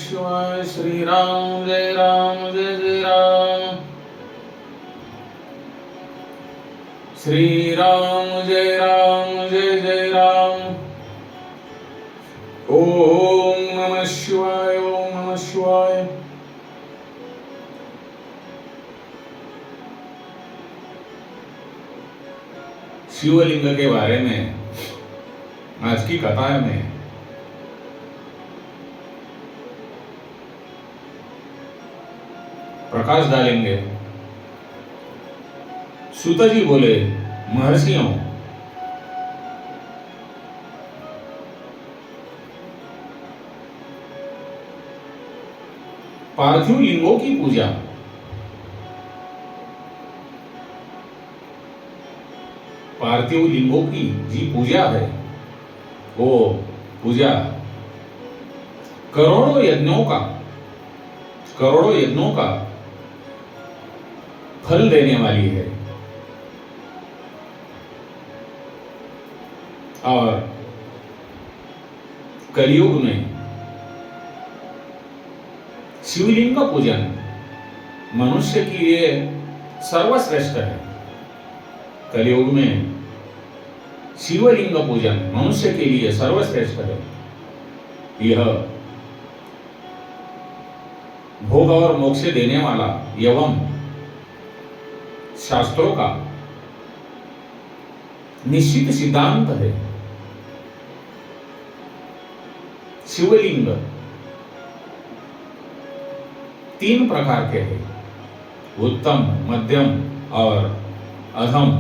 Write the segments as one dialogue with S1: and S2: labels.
S1: शिवाय। श्री राम जय जय राम। श्री राम जय जय राम। ओम नमः शिवाय। ओम नमः शिवाय। शिवलिंग के बारे में आज की कथा में प्रकाश डालेंगे। सूत जी बोले, महर्षियों, पार्थिव लिंगों की पूजा पार्थिव लिंगों की जी पूजा है, वो पूजा करोड़ों यज्ञों का फल देने वाली है। और कलयुग में शिवलिंग का पूजन मनुष्य के लिए सर्वश्रेष्ठ है। कलयुग में शिवलिंग का पूजन मनुष्य के लिए सर्वश्रेष्ठ है। यह भोग और मोक्ष देने वाला एवं शास्त्रों का निश्चित सिद्धांत है। शिवलिंग 3 प्रकार के हैं, उत्तम, मध्यम और अधम।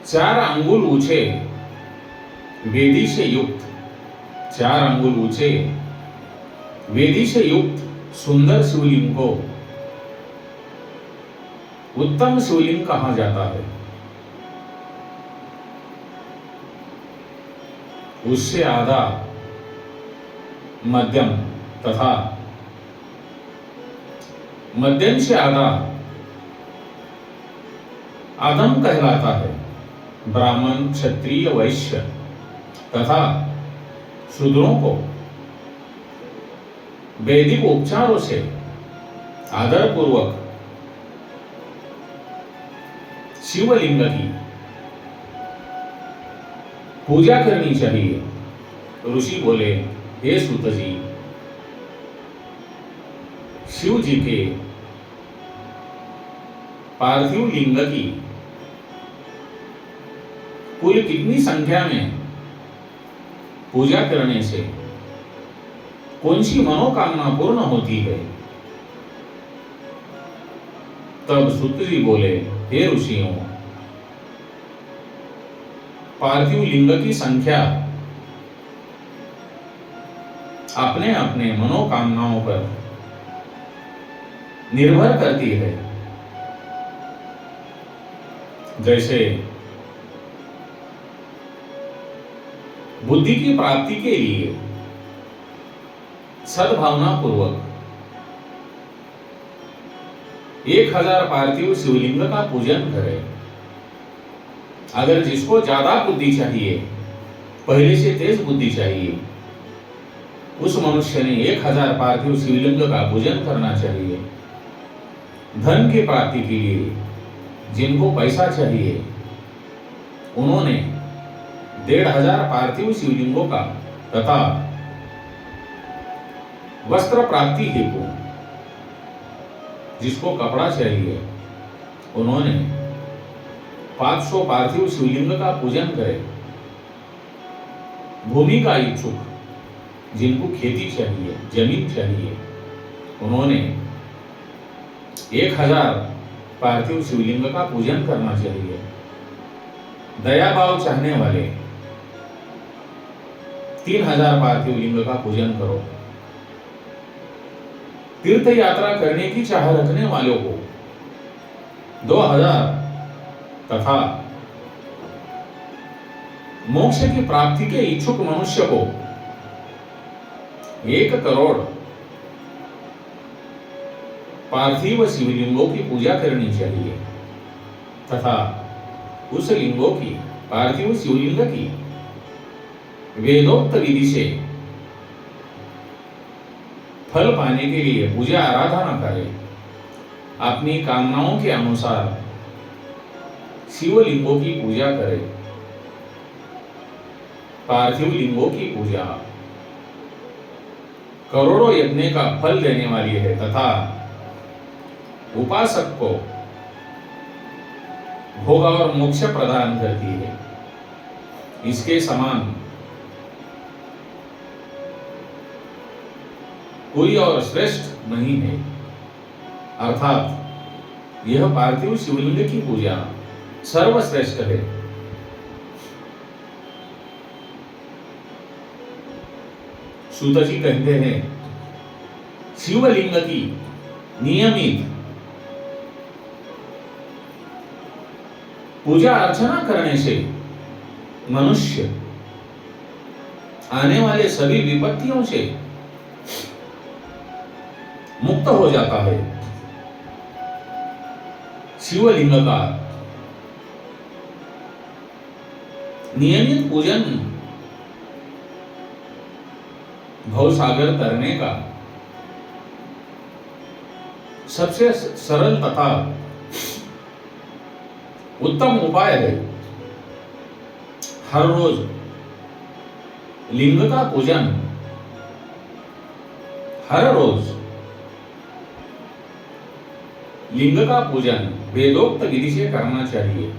S1: 4 अंगुल ऊंचे वेदी से युक्त 4 अंगुल ऊंचे वेदी से युक्त सुंदर शिवलिंग को उत्तम शिवलिंग कहा जाता है। उससे आधा मध्यम तथा मध्यम से आधा अधम कहलाता है। ब्राह्मण, क्षत्रिय, वैश्य तथा शूद्रों को वैदिक उपचारों से आदर पूर्वक शिवलिंग की पूजा करनी चाहिए। ऋषि बोले, हे सूत जी, शिव जी के पार्थिव लिंग की कुल कितनी संख्या में पूजा करने से कौन सी मनोकामना पूर्ण होती है? तब सूत जी बोले, हे ऋषियों, पार्थिव लिंग की संख्या अपने अपने मनोकामनाओं पर निर्भर करती है। जैसे बुद्धि की प्राप्ति के लिए सद्भावना पूर्वक 1000 पार्थिव शिवलिंग का पूजन करें। अगर जिसको ज्यादा बुद्धि चाहिए, पहले से तेज बुद्धि चाहिए, उस मनुष्य ने 1000 पार्थिव शिवलिंग का पूजन करना चाहिए। धन की प्राप्ति के लिए जिनको पैसा चाहिए, उन्होंने 1500 पार्थिव शिवलिंगों का तथा वस्त्र प्राप्ति हेतु जिसको कपड़ा चाहिए, उन्होंने 500 पार्थिव शिवलिंग का पूजन करें। भूमि का इच्छुक जिनको खेती चाहिए, जमीन चाहिए, उन्होंने 1000 पार्थिव शिवलिंग का पूजन करना चाहिए। दया भाव चाहने वाले 3000 पार्थिव लिंग का पूजन करो। तीर्थ यात्रा करने की चाह रखने वालों को 2000 तथा मोक्ष की प्राप्ति के इच्छुक मनुष्य को 1 करोड़ पार्थिव शिवलिंगों की पूजा करनी चाहिए तथा उस लिंगों की, पार्थिव शिवलिंग की वेदोक्त विधि से फल पाने के लिए पूजा आराधना करे, अपनी कामनाओं के अनुसार शिवलिंगों की पूजा करे। पार्थिव लिंगों की पूजा करोड़ों यज्ञ का फल देने वाली है तथा उपासक को भोग और मोक्ष प्रदान करती है। इसके समान कोई और श्रेष्ठ नहीं है। अर्थात यह पार्थिव शिवलिंग की पूजा सर्वश्रेष्ठ है। सूत जी कहते हैं, शिवलिंग की नियमित पूजा अर्चना करने से मनुष्य आने वाले सभी विपत्तियों से मुक्त हो जाता है। शिवलिंग का नियमित पूजन भवसागर तरने का सबसे सरल तथा उत्तम उपाय है। हर रोज लिंग का पूजन, हर रोज लिंग का पूजन वेदोक्त विधि से करना चाहिए।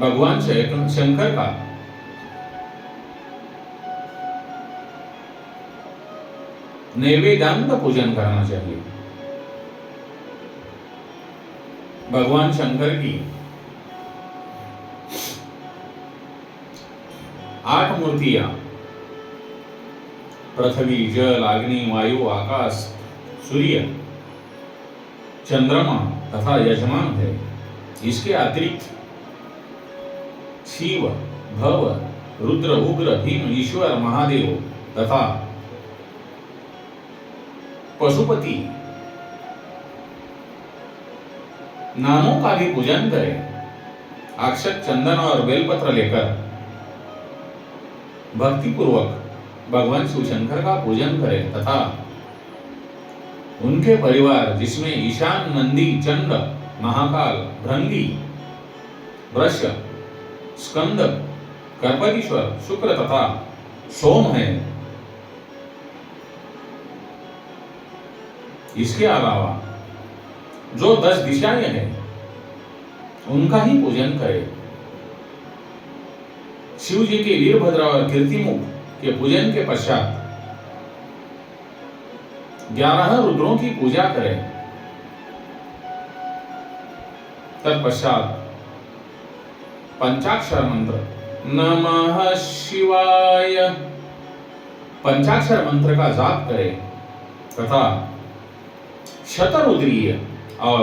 S1: भगवान शंकर का नैवेद्यांत पूजन करना चाहिए। भगवान शंकर की 8 मूर्तियां पृथ्वी, जल, अग्नि, वायु, आकाश, सूर्य, चंद्रमा तथा यजमान है। इसके अतिरिक्त शिव, भव, रुद्र, उग्र, भीम, ईश्वर, महादेव तथा पशुपति नामों का भी पूजन करें। अक्षत, चंदन और बेलपत्र लेकर भक्ति पूर्वक भगवान शिव शंकर का पूजन करें तथा उनके परिवार, जिसमें ईशान, नंदी, चंड, महाकाल, भृंगी, वृष, स्कंद, कर्पतीश्वर, शुक्र तथा सोम है, इसके अलावा जो 10 दिशाएं हैं उनका ही पूजन करें। शिव जी के वीरभद्र और कीर्तिमुख के पूजन के पश्चात 11 रुद्रों की पूजा करें। तत्पश्चात पंचाक्षर मंत्र नमः शिवाय पंचाक्षर मंत्र का जाप करें तथा शतरुद्रीय और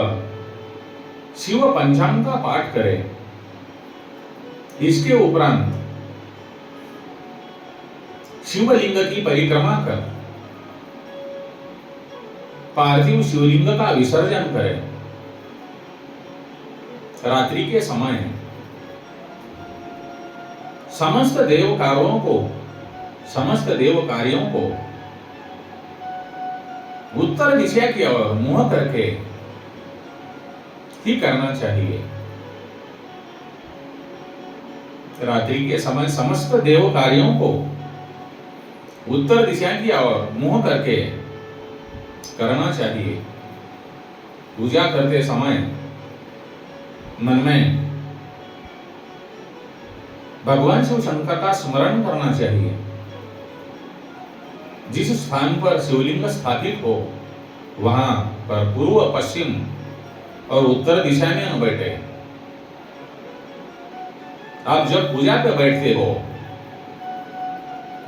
S1: शिव पंचांग का पाठ करें। इसके उपरांत शिवलिंग की परिक्रमा कर पार्थिव शिवलिंग का विसर्जन करें। रात्रि के समय समस्त देव कार्यों को उत्तर दिशा की ओर मुंह करके ही करना चाहिए। रात्रि के समय समस्त देव कार्यों को उत्तर दिशा की ओर मुंह करके करना चाहिए। पूजा करते समय मन में भगवान शिव शंकर का स्मरण करना चाहिए। जिस स्थान पर शिवलिंग स्थापित हो वहां पर पूर्व, पश्चिम और उत्तर दिशा में न बैठे। आप जब पूजा पे बैठते हो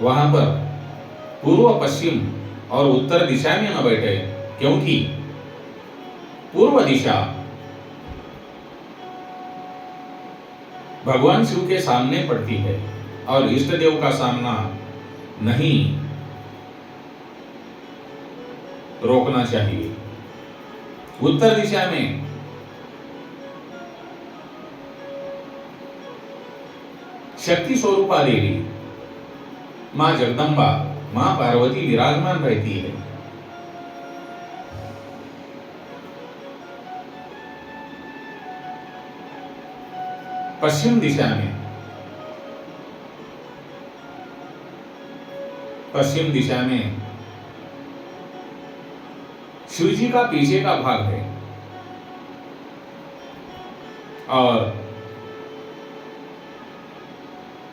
S1: वहां पर पूर्व, पश्चिम और उत्तर दिशा में न बैठे, क्योंकि पूर्व दिशा भगवान शिव के सामने पड़ती है और इष्ट देव का सामना नहीं रोकना चाहिए। उत्तर दिशा में शक्ति स्वरूपा देवी मां जगदम्बा, मां पार्वती विराजमान रहती है। पश्चिम दिशा में शिव जी का पीछे का भाग है और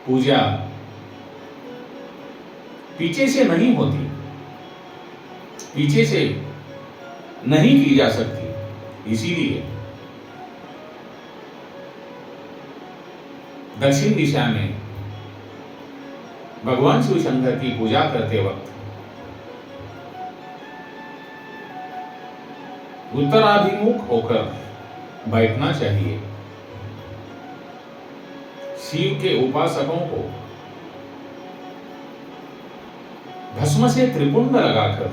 S1: पूजा पीछे से नहीं होती, पीछे से नहीं की जा सकती। इसीलिए दक्षिण दिशा में भगवान शिव शंकर की पूजा करते वक्त उत्तराभिमुख होकर बैठना चाहिए। शिव के उपासकों को भस्म से त्रिपुंड लगाकर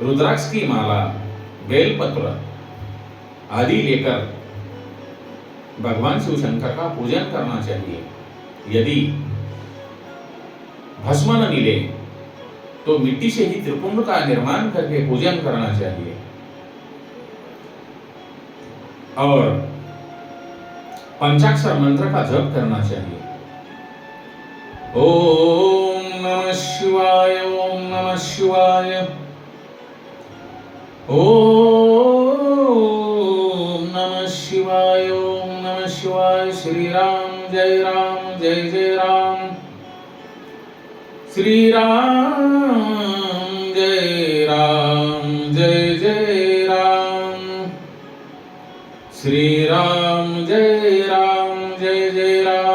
S1: रुद्राक्ष की माला, बेलपत्र आदि लेकर भगवान शिव शंकर का पूजन करना चाहिए। यदि भस्म न मिले तो मिट्टी से ही त्रिपुंड का निर्माण करके पूजन करना चाहिए और पंचाक्षर मंत्र का जप करना चाहिए। ओम नमः शिवाय, ओम नमः शिवाय, ओम नमः शिवाय, ओम नमः शिवाय। श्री राम जय राम, श्री राम जय राम, जय राम, श्री राम जय राम, जय राम।